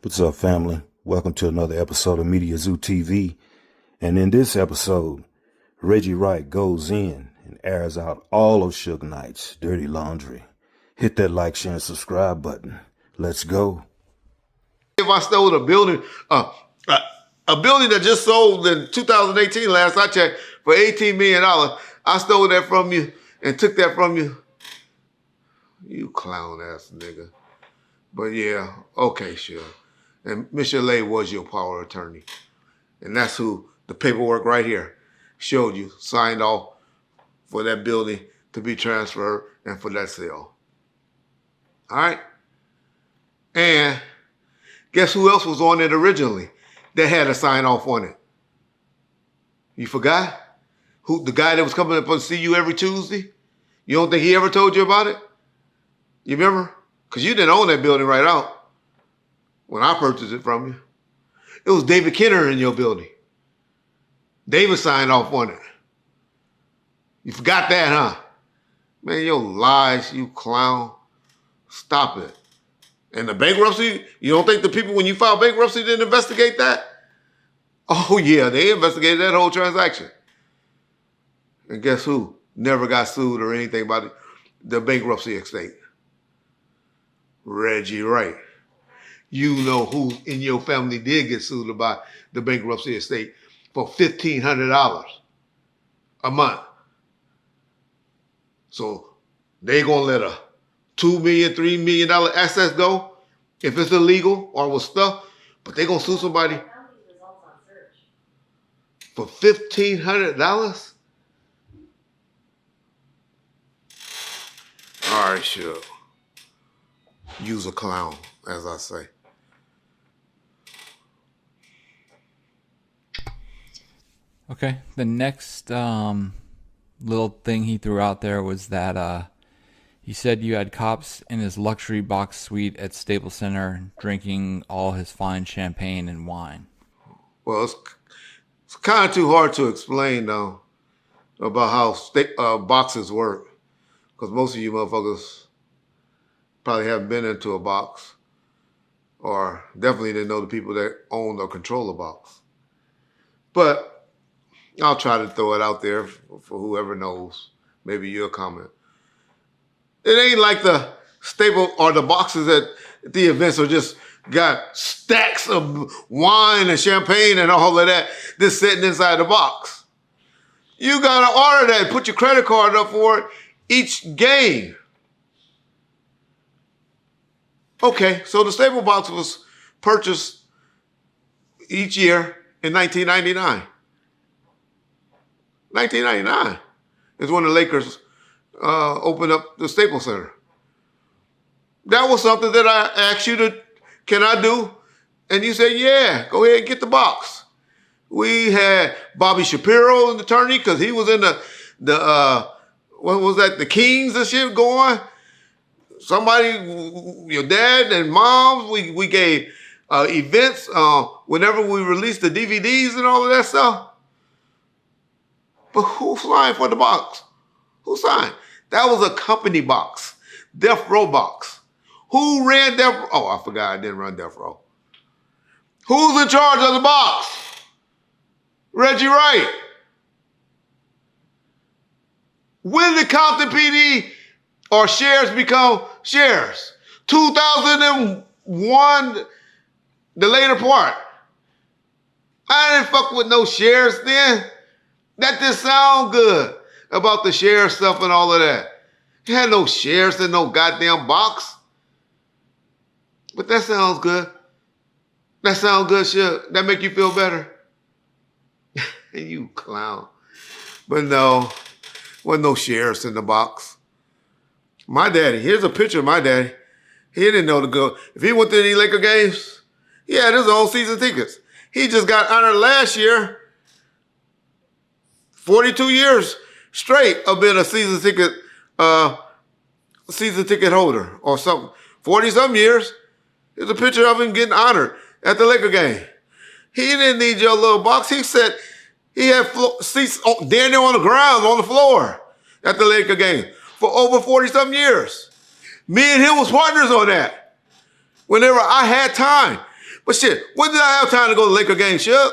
What's up, family? Welcome to another episode of Mediazewtv. And in this episode, Reggie Wright goes in and airs out all of Suge Knight's dirty laundry. Hit that like, share, and subscribe button. Let's go. If I stole a building that just sold in 2018, last I checked, for $18 million, I stole that from you and took that from you. You clown ass nigga. But yeah, okay, sure. And Mr. Lay was your power of attorney. And that's who the paperwork right here showed you, signed off for that building to be transferred and for that sale. All right? And guess who else was on it originally that had a sign off on it? You forgot? Who? The guy that was coming up to see you every Tuesday? You don't think he ever told you about it? You remember? Because you didn't own that building right out when I purchased it from you. It was David Kenner in your building. David signed off on it. You forgot that, huh? Man, your lies, you clown. Stop it. And the bankruptcy, you don't think the people, when you filed bankruptcy, didn't investigate that? Oh, yeah, they investigated that whole transaction. And guess who never got sued or anything about the bankruptcy estate? Reggie Wright. You know who in your family did get sued about the bankruptcy estate for $1,500 a month. So they gonna let a $2 million, $3 million assets go if it's illegal or with stuff, but they gonna sue somebody for $1,500? All right, sure. Use a clown, as I say. Okay, the next little thing he threw out there was that he said you had cops in his luxury box suite at Staples Center drinking all his fine champagne and wine. Well, it's kind of too hard to explain, though, about how boxes work, because most of you motherfuckers probably haven't been into a box or definitely didn't know the people that own or control a box. But I'll try to throw it out there for whoever knows. Maybe you'll comment. It ain't like the staple or the boxes at the events are just got stacks of wine and champagne and all of that just sitting inside the box. You gotta order that, put your credit card up for it each game. Okay, so the staple box was purchased each year in 1999. 1999 is when the Lakers opened up the Staples Center. That was something that I asked you to, can I do? And you said, yeah, go ahead and get the box. We had Bobby Shapiro, an attorney, because he was in the what was that, the Kings and shit going. Somebody, your dad and mom, we gave events whenever we released the DVDs and all of that stuff. But who signed for the box? Who signed? That was a company box. Deathrow box. Who ran Deathrow? Oh, I forgot I didn't run Deathrow. Who's in charge of the box? Reggie Wright. When did Compton PD or shares become shares? 2001, the later part. I didn't fuck with no shares then. That didn't sound good about the share stuff and all of that. You had no shares in no goddamn box. But that sounds good. That sounds good, shit. That make you feel better? You clown. But no, wasn't no shares in the box. My daddy, here's a picture of my daddy. He didn't know to go. If he went to any Laker games, he had his own season tickets. He just got honored last year. 42 years straight of being a season ticket holder or something. 40-some years. There's a picture of him getting honored at the Laker game. He didn't need your little box. He said he had seats down there on the ground, on the floor at the Laker game for over 40-some years. Me and him was partners on that. Whenever I had time. But shit, when did I have time to go to Laker games, Suge?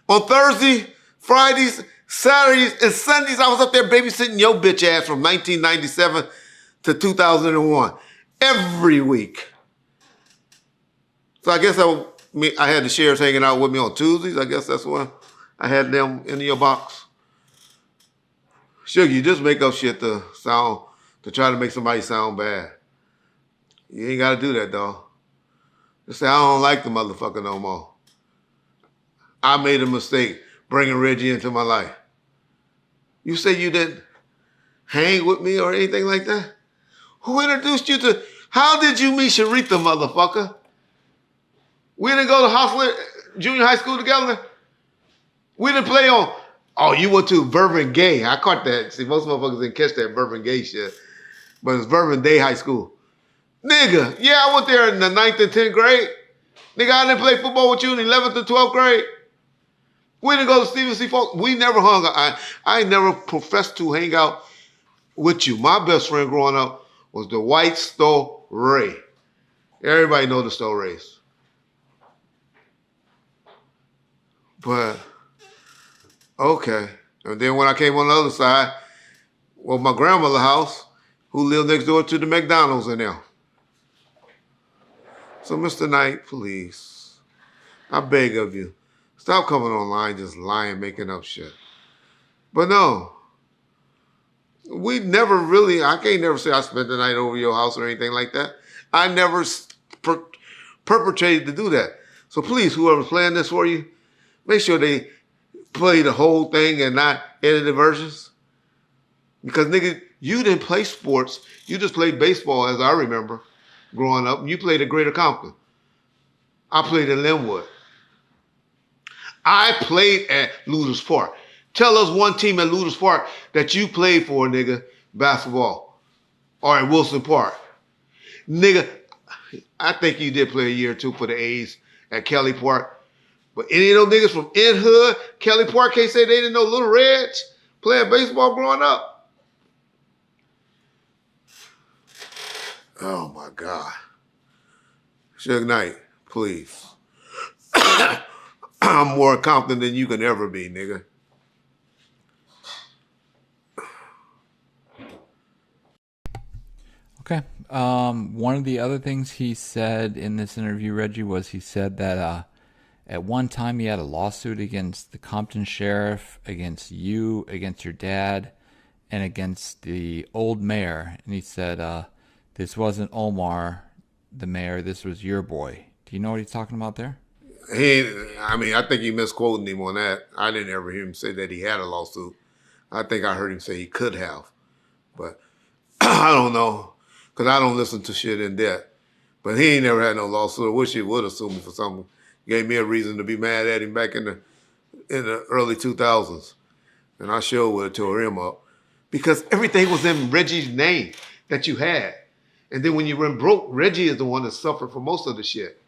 On Thursday, Fridays, Saturdays, and Sundays, I was up there babysitting your bitch ass from 1997 to 2001. Every week. So I guess I had the Shares hanging out with me on Tuesdays. I guess that's when I had them in your box. Suge, you just make up shit to try to make somebody sound bad. You ain't got to do that, dog. Just say, I don't like the motherfucker no more. I made a mistake bringing Reggie into my life. You say you didn't hang with me or anything like that? Who introduced you to... How did you meet Sharita, motherfucker? We didn't go to Hostler Junior High School together? We didn't play on... Oh, you went to Bourbon Gay. I caught that. See, most motherfuckers didn't catch that Bourbon Gay shit. But it's Bourbon Day High School. Nigga, yeah, I went there in the 9th and 10th grade. Nigga, I didn't play football with you in the 11th and 12th grade. We didn't go to Stephen C. Falk. We never hung out. I never professed to hang out with you. My best friend growing up was the White Story. Everybody know the stories. But, okay. And then when I came on the other side, well, my grandmother's house, who lived next door to the McDonald's in there. So, Mr. Knight, please, I beg of you, stop coming online just lying, making up shit. But no, we never really, I can't never say I spent the night over your house or anything like that. I never perpetrated to do that. So please, whoever's playing this for you, make sure they play the whole thing and not edited versions. Because, nigga, you didn't play sports. You just played baseball, as I remember, growing up. You played at Greater Compton. I played at Linwood. I played at Luders Park. Tell us one team at Luders Park that you played for, nigga, basketball. Or at Wilson Park. Nigga, I think you did play a year or two for the A's at Kelly Park. But any of those niggas from In Hood, Kelly Park, can't say they didn't know Little Reds playing baseball growing up. Oh, my God. Suge Knight, please. I'm more confident than you can ever be, nigga. Okay. One of the other things he said in this interview, Reggie, was he said that at one time he had a lawsuit against the Compton sheriff, against you, against your dad, and against the old mayor. And he said, this wasn't Omar, the mayor, this was your boy. Do you know what he's talking about there? I think you misquoting him on that. I didn't ever hear him say that he had a lawsuit. I think I heard him say he could have. But I don't know, because I don't listen to shit in depth. But he ain't never had no lawsuit. I wish he would have sued me for something. Gave me a reason to be mad at him back in the early 2000s. And I sure would have tore him up. Because everything was in Reggie's name that you had. And then when you went broke, Reggie is the one that suffered for most of the shit.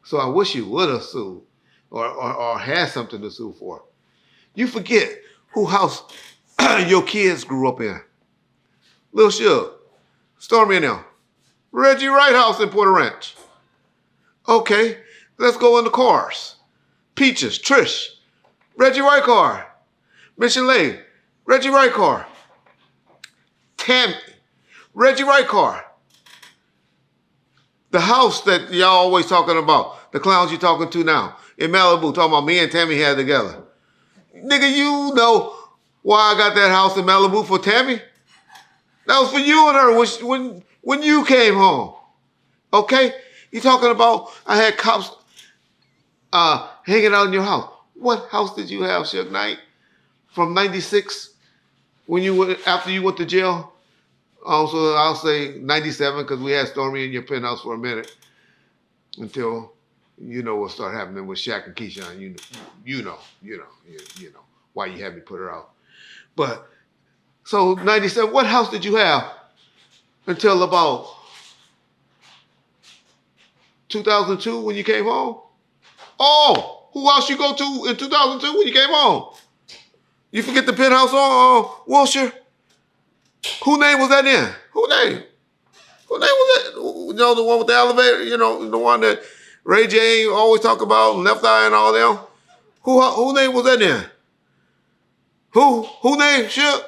So I wish you would have sued or had something to sue for. You forget who house your kids grew up in. Lil Suge, Stormy and them. Reggie Wright house in Porter Ranch. Okay, let's go in the cars. Peaches, Trish, Reggie Wright car. Mission Lane, Reggie Wright car. Tammy, Reggie Wright car. The house that y'all always talking about, the clowns you talking to now, in Malibu, talking about me and Tammy had together. Nigga, you know why I got that house in Malibu for Tammy? That was for you and her when you came home. Okay? You talking about I had cops hanging out in your house. What house did you have, Suge Knight? From 96 after you went to jail? Also, I'll say 97 because we had Stormy in your penthouse for a minute until you know what started happening with Shaq and Keyshawn. You know why you had me put her out. But so 97, what house did you have until about 2002 when you came home? Oh, who else you go to in 2002 when you came home? You forget the penthouse on Wilshire? Who name was that in? Who name was that? You know, the one with the elevator, you know, the one that Ray J always talk about Left Eye and all them. Who name was that then? Who name Suge?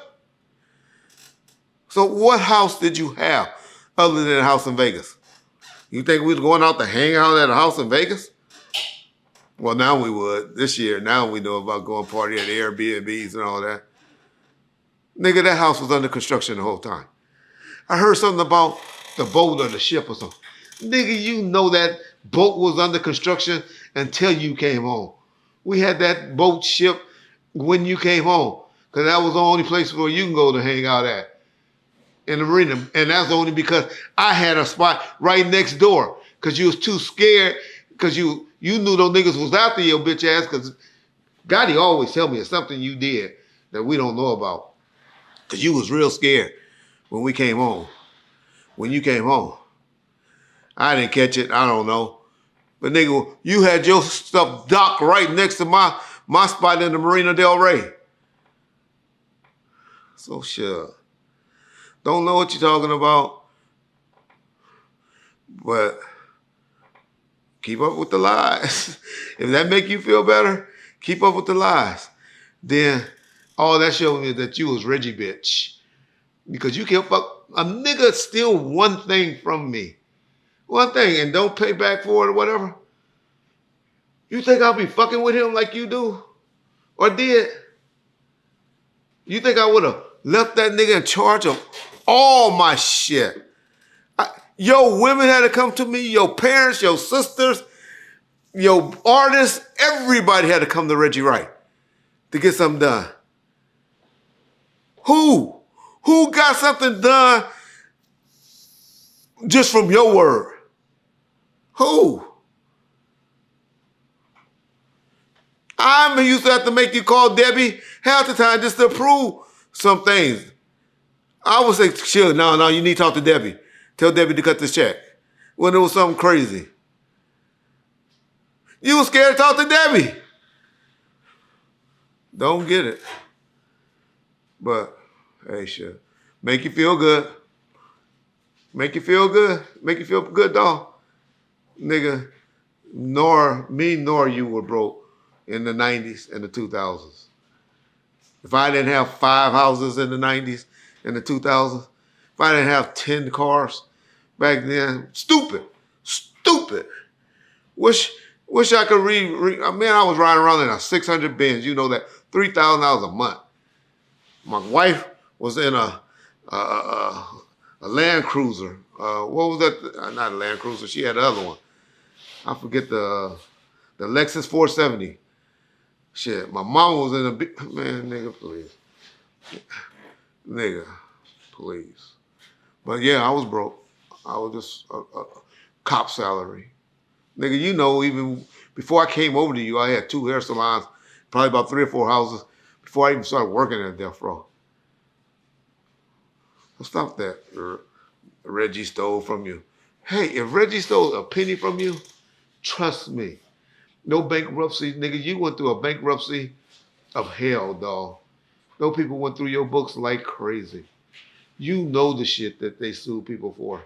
So what house did you have other than a house in Vegas? You think we was going out to hang out at a house in Vegas? Well, now we would. This year, now we know about going party at Airbnbs and all that. Nigga, that house was under construction the whole time. I heard something about the boat or the ship or something. Nigga, you know that boat was under construction until you came home. We had that boat ship when you came home, because that was the only place where you can go to hang out at. In the marina, and that's only because I had a spot right next door, because you was too scared, because you knew those niggas was after your bitch ass, because Gotti always tell me it's something you did that we don't know about, because you was real scared when we came home. When you came home, I didn't catch it, I don't know, but nigga, you had your stuff docked right next to my spot in the Marina Del Rey. So sure. Don't know what you're talking about, but keep up with the lies. If that make you feel better, keep up with the lies. Then all that showed me that you was Reggie bitch. Because you kept up, a nigga steal one thing from me. One thing, and don't pay back for it or whatever. You think I'll be fucking with him like you do? Or did? You think I would have left that nigga in charge of all my shit? Your women had to come to me, your parents, your sisters, your artists, everybody had to come to Reggie Wright to get something done. Who? Who got something done just from your word? Who? I used to have to make you call Debbie half the time just to approve some things. I would say, sure, no, you need to talk to Debbie. Tell Debbie to cut this check. When it was something crazy. You were scared to talk to Debbie. Don't get it. But, hey, sure. Make you feel good. Make you feel good. Make you feel good, dog. Nigga, nor you were broke in the 90s and the 2000s. If I didn't have 5 houses in the 90s and the 2000s, if I didn't have 10 cars back then, stupid. Wish I could man, I was riding around in a 600 Benz, you know that, $3,000 a month. My wife was in a Land Cruiser. What was that? Not a Land Cruiser, she had the other one. I forget the Lexus 470. Shit, my mama was in a big, man, nigga, please. Nigga, please. But yeah, I was broke. I was just a cop salary. Nigga, you know, even before I came over to you, I had 2 hair salons, probably about 3 or 4 houses before I even started working at Deathrow. So stop that. Reggie stole from you. Hey, if Reggie stole a penny from you, trust me, no bankruptcy, nigga, you went through a bankruptcy of hell, dog. Those people went through your books like crazy. You know the shit that they sued people for.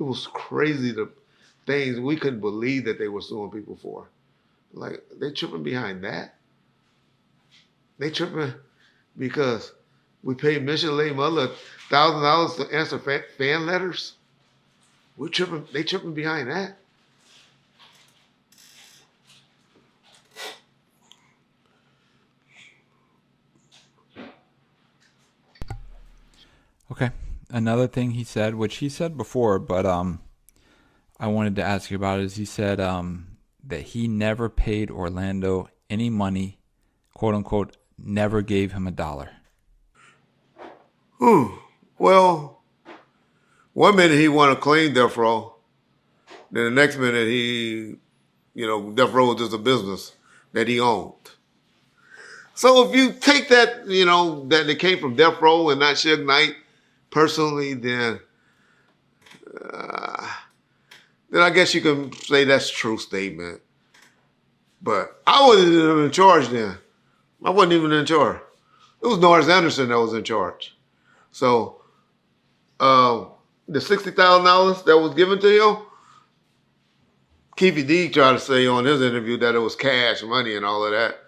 It was crazy, the things we couldn't believe that they were suing people for. Like, they tripping behind that. They tripping because we paid Michelet Mother $1,000 to answer fan letters. They tripping behind that. Okay. Another thing he said, which he said before, but I wanted to ask you about, is he said that he never paid Orlando any money, quote unquote, never gave him $1. Well, one minute he wanted to claim Deathrow, then the next minute Deathrow was just a business that he owned. So if you take that, that it came from Deathrow and not Suge Knight personally, then I guess you can say that's a true statement. But I wasn't even in charge then. I wasn't even in charge. It was Norris Anderson that was in charge. So the $60,000 that was given to him, Keefy D tried to say on his interview that it was cash money and all of that.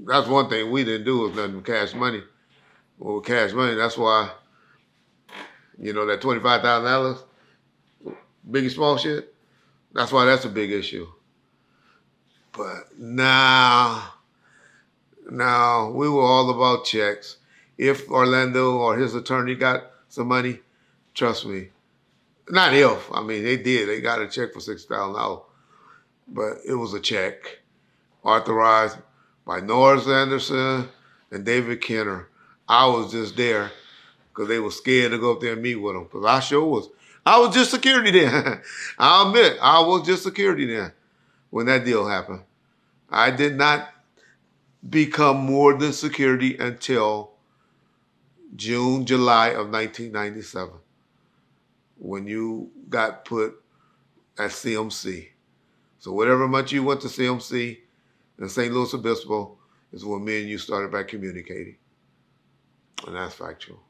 That's one thing we didn't do was nothing with cash money. Well, with cash money, that's why, you know, that $25,000, Biggie Small shit, that's why that's a big issue. But now we were all about checks. If Orlando or his attorney got some money, trust me, not if, I mean, they did. They got a check for $60,000, but it was a check authorized by Norris Anderson and David Kenner. I was just there because they were scared to go up there and meet with them. Because I sure was. I was just security then. I'll admit, I was just security then when that deal happened. I did not become more than security until June, July of 1997, when you got put at CMC. So whatever month you went to CMC in St. Louis Obispo is when me and you started back communicating. And that's factual.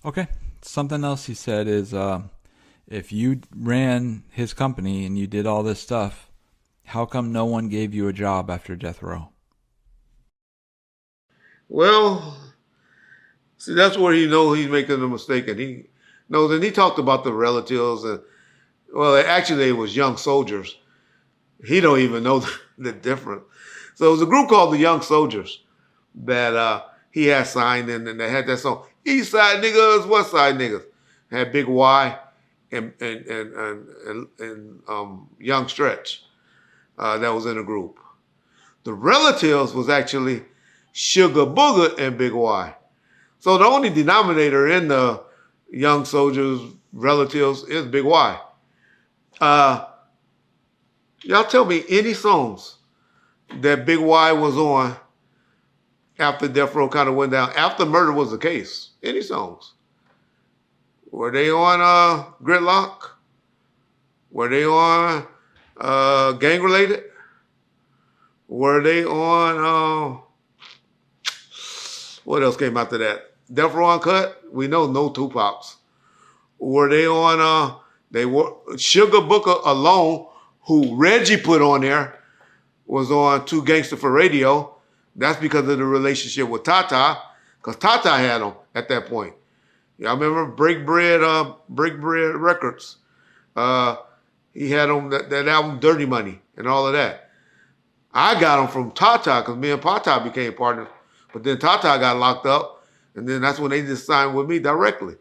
Okay. Something else he said is, if you ran his company and you did all this stuff, how come no one gave you a job after Deathrow? Well, see, that's where he knows he's making a mistake. And he knows, and he talked about the relatives. And, well, actually, it was young soldiers. He don't even know the difference. So it was a group called the Young Soldiers that he had signed in, and they had that song, East Side Niggas, West Side Niggas. Had Big Y and Young Stretch that was in the group. The relatives was actually Sugar Booger and Big Y. So the only denominator in the Young Soldiers relatives is Big Y. Y'all tell me any songs that Big Y was on after Deathrow kind of went down, after murder was the case. Any songs? Were they on Gridlock? Were they on Gang Related? Were they on, what else came after that? Deathrow Uncut? We know no Tupacs. Were they on, they were, Sugar Booker alone, who Reggie put on there, was on Too Gangster for Radio. That's because of the relationship with Tata, because Tata had him at that point. Y'all remember Break Bread Records? He had him, that album Dirty Money and all of that. I got him from Tata because me and Tata became partners. But then Tata got locked up, and then that's when they just signed with me directly.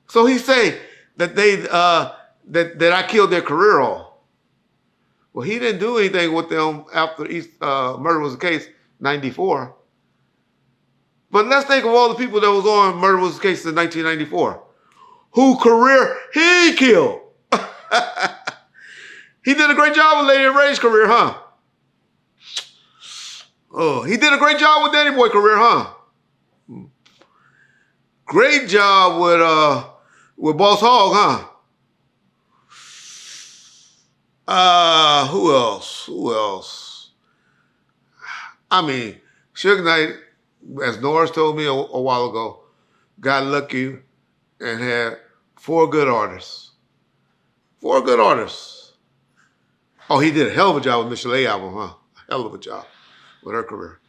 So he say that they that I killed their career off. Well, he didn't do anything with them after Murder Was the Case, 94. But let's think of all the people that was on Murder Was the Case in 1994. Who career he killed. He did a great job with Lady Ray's career, huh? Oh, he did a great job with Danny Boy career, huh? Great job with Boss Hogg, huh? Who else? I mean, Suge Knight, as Norris told me a while ago, got lucky and had 4 good artists. 4 good artists. Oh, he did a hell of a job with Michelle A album, huh? A hell of a job with her career.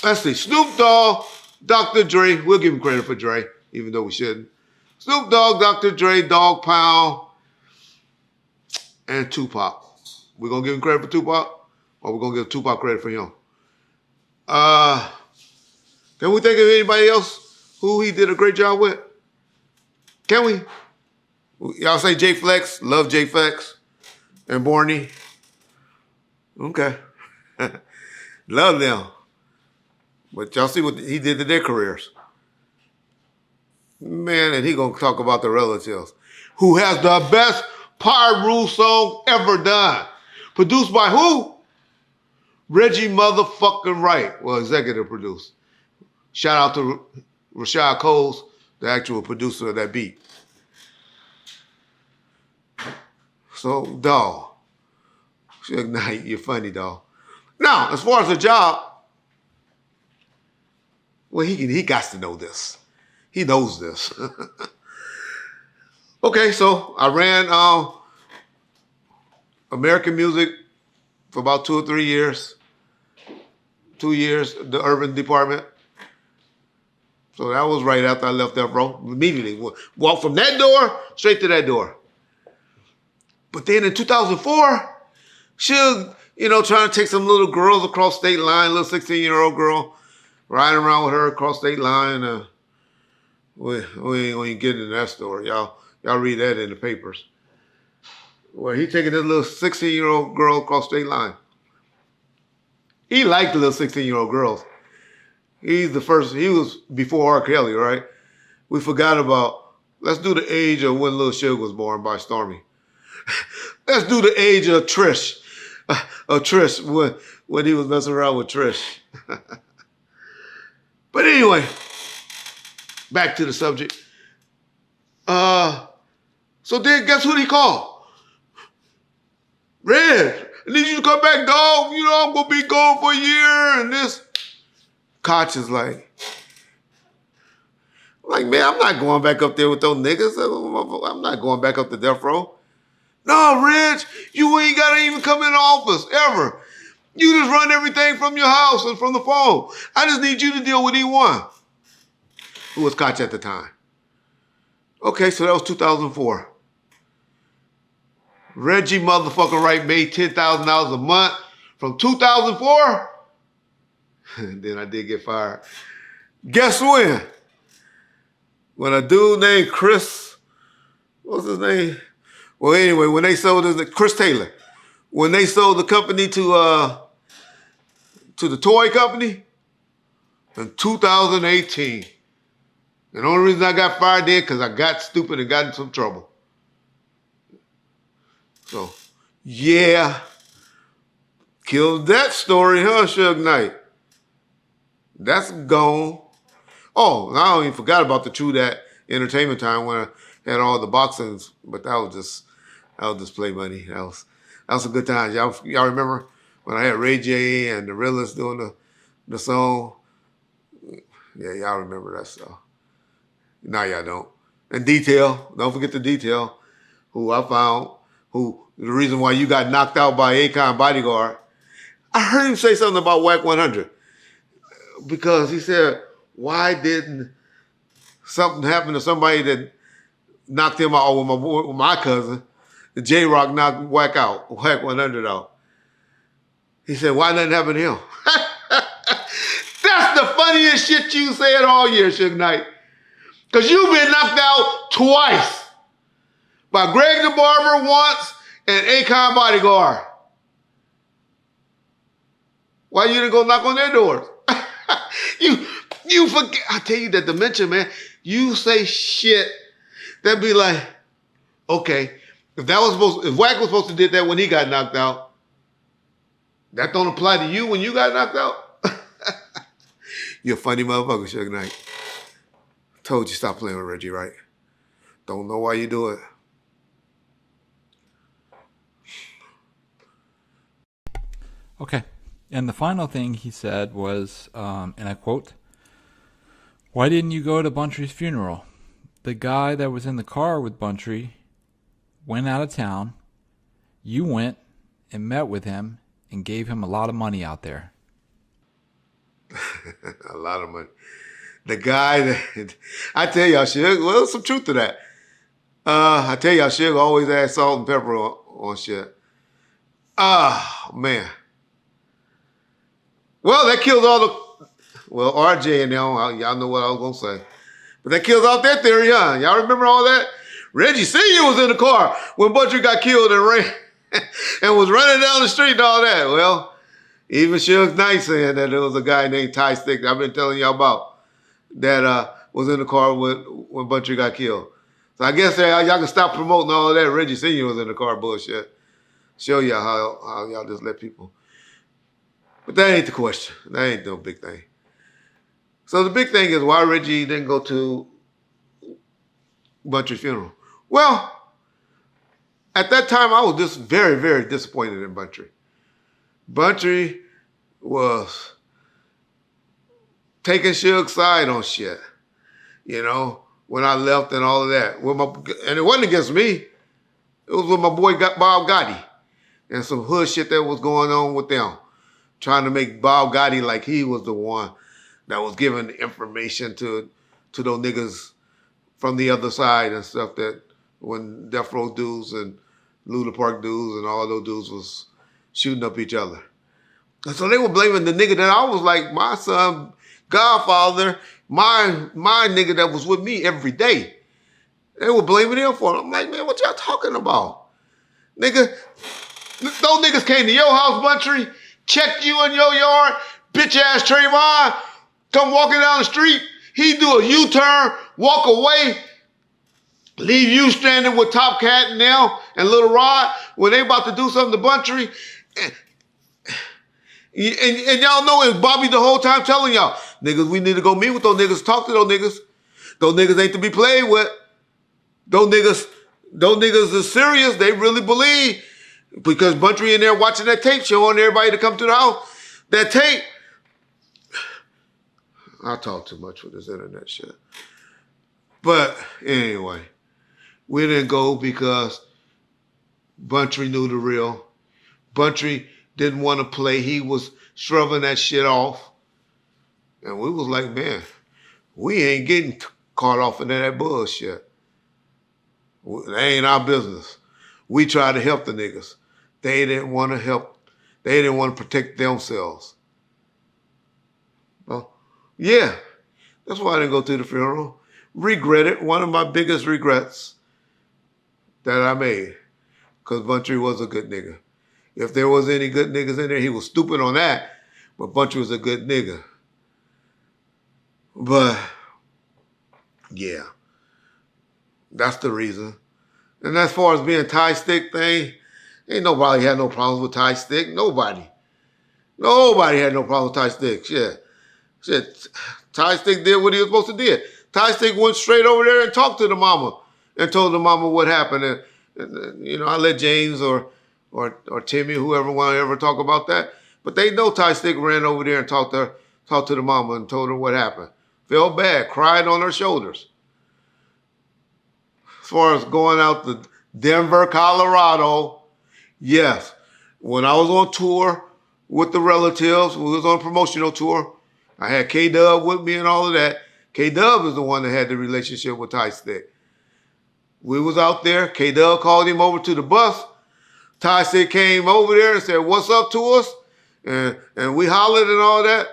Let's see, Snoop Dogg, Dr. Dre. We'll give him credit for Dre, even though we shouldn't. Snoop Dogg, Dr. Dre, Dogg Pound, and Tupac. We're going to give him credit for Tupac, or we're going to give Tupac credit for him? Can we think of anybody else who he did a great job with? Can we? Y'all say J Flex, love J Flex, and Borny. Okay. Love them. But y'all see what he did to their careers. Man, and he gonna talk about the relatives. Who has the best Pyru song ever done. Produced by who? Reggie motherfucking Wright. Well, executive produced. Shout out to Rashad Coles, the actual producer of that beat. So, dawg. Suge Knight, you're funny, dawg. Now, as far as the job, well, he got to know this. He knows this. Okay, so I ran American Music for about 2 or 3 years. 2 years, the urban department. So that was right after I left Deathrow. Immediately walked from that door straight to that door. But then in 2004, Suge, trying to take some little girls across state line, little 16-year-old girl, riding around with her across state line. We ain't getting into that story. Y'all read that in the papers. Well, he taking this little 16-year-old girl across state line. He liked the little 16-year-old girls. He was before R. Kelly, right? We forgot about, let's do the age of when Lil Suge was born by Stormy. Let's do the age of Trish. When he was messing around with Trish. But anyway, back to the subject. So then guess who he called? Red, I need you to come back, dog. I'm going to be gone for a year. And this Koch is like, man, I'm not going back up there with those niggas. I'm not going back up to Deathrow. No, Reg, you ain't got to even come in the office, ever. You just run everything from your house and from the phone. I just need you to deal with E1, who was Koch at the time. Okay, so that was 2004. Reggie motherfucking Wright made $10,000 a month from 2004. And then I did get fired. Guess when? When a dude named Chris, what's his name? Well, anyway, when they sold Chris Taylor, when they sold the company to the toy company in 2018. And the only reason I got fired there because I got stupid and got in some trouble. So, yeah. Killed that story, huh, Suge Knight? That's gone. Oh, and I don't even forgot about the True Dat Entertainment time when I had all the boxings, but that was just play money. That was a good time. Y'all remember when I had Ray J and the Realest doing the song? Yeah, y'all remember that stuff. No, y'all don't. And Detail, don't forget the Detail, who I found, who the reason why you got knocked out by Akon Bodyguard. I heard him say something about Whack 100 because he said, why didn't something happen to somebody that knocked him out with my cousin? J-Rock knocked Whack 100 out. He said, why nothing happened to him? That's the funniest shit you said all year, Suge Knight. Because you've been knocked out twice. By Greg the Barber once and Akon Bodyguard. Why you didn't go knock on their doors? You forget. I tell you that dementia, man. You say shit that be like, okay, if Wack was supposed to did that when he got knocked out, that don't apply to you when you got knocked out? You're a funny motherfucker, Suge Knight. Told you stop playing with Reggie Wright. Don't know why you do it. Okay. And the final thing he said was, and I quote, "Why didn't you go to Buntry's funeral? The guy that was in the car with Buntry went out of town. You went and met with him and gave him a lot of money out there." A lot of money. The guy that, I tell y'all, Suge, well, there's some truth to that. I tell y'all, Suge always add salt and pepper on shit. Man. Well, that kills RJ and y'all know what I was going to say. But that kills off that theory, huh? Y'all remember all that? Reggie Sr. was in the car when Butcher got killed and ran and was running down the street and all that. Well, even Suge Knight saying that there was a guy named Ty Stick that I've been telling y'all about that was in the car when Butcher got killed. So I guess y'all can stop promoting all of that Reggie Sr. was in the car bullshit. Show y'all how y'all just let people. But that ain't the question. That ain't no big thing. So the big thing is why Reggie didn't go to Buntry's funeral. Well, at that time, I was just very, very disappointed in Buntry. Buntry was taking Suge's side on shit. when I left and all of that. And it wasn't against me. It was with my boy Bob Gotti and some hood shit that was going on with them, trying to make Bob Gotti like he was the one that was giving the information to those niggas from the other side and stuff, that when Deathrow dudes and Luda Park dudes and all those dudes was shooting up each other. And so they were blaming the nigga that I was like my son, godfather, my nigga that was with me every day. They were blaming him for it. I'm like, man, what y'all talking about? Nigga, those niggas came to your house, Buntree, checked you in your yard, bitch ass Trayvon, come walking down the street, he do a U-turn, walk away, leave you standing with Top Cat now and Little Rod when they about to do something to Buntree. And y'all know it, Bobby the whole time telling y'all, niggas, we need to go meet with those niggas, talk to those niggas. Those niggas ain't to be played with. Those niggas are serious. They really believe, because Buntree in there watching that tape, showing everybody to come to the house. That tape. I talk too much with this internet shit. But anyway, we didn't go because Buntree knew the real. Buntree didn't want to play. He was shrugging that shit off. And we was like, man, we ain't getting caught off into that bullshit. That ain't our business. We tried to help the niggas. They didn't want to help. They didn't want to protect themselves. Well, yeah, that's why I didn't go to the funeral. Regret it. One of my biggest regrets that I made, because Buntree was a good nigga. If there was any good niggas in there, he was stupid on that, but Buntree was a good nigga. But, yeah, that's the reason. And as far as being Ty Stick thing, ain't nobody had no problems with Ty Stick. Nobody. Nobody had no problem with Ty Stick. Shit. Ty Stick did what he was supposed to do. Ty Stick went straight over there and talked to the mama and told the mama what happened. And you know, I let James or Timmy, whoever want to ever talk about that. But they know Ty Stick ran over there and talked to the mama and told her what happened. Felt bad, cried on her shoulders. As far as going out to Denver, Colorado, yes. When I was on tour with the relatives, we was on a promotional tour, I had K-Dub with me and all of that. K-Dub is the one that had the relationship with Ty Stick. We was out there. K-Dub called him over to the bus. Ty Stick came over there and said, what's up to us? And we hollered and all that.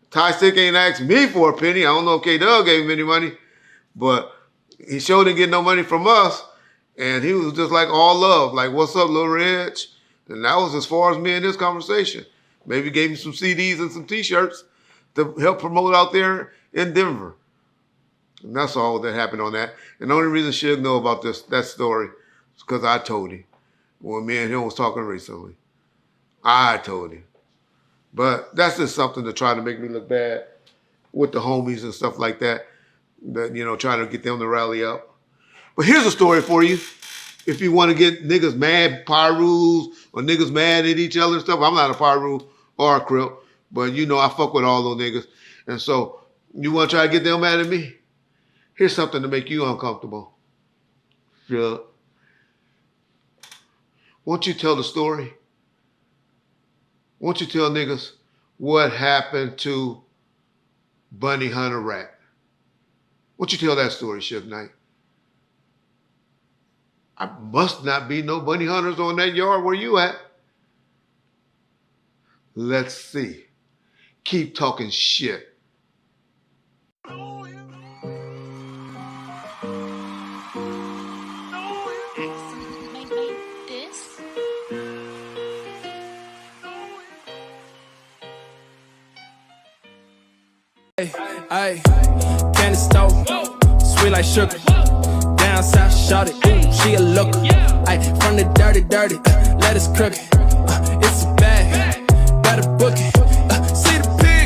Ty Stick ain't asked me for a penny. I don't know if K-Dub gave him any money, but he sure didn't get no money from us. And he was just like all love, like, what's up, Lil Reg? And that was as far as me and this conversation. Maybe gave him some CDs and some T-shirts to help promote out there in Denver. And that's all that happened on that. And the only reason Suge know about that story is because I told him when me and him was talking recently. I told him. But that's just something to try to make me look bad with the homies and stuff like that. That, you know, trying to get them to rally up. But here's a story for you. If you want to get niggas mad, Pyrus, or niggas mad at each other and stuff. I'm not a Pyru or a Crip, but you know I fuck with all those niggas. And so you want to try to get them mad at me? Here's something to make you uncomfortable. Sure. Won't you tell the story? Won't you tell niggas what happened to Bunny Hunter Rat? Won't you tell that story, Suge Knight? I must not be no bunny hunters on that yard where you at. Let's see. Keep talking shit. Ay, candy stove, sweet like sugar. Down south, shot it, she a looker. Ay, from the dirty, let us crook it.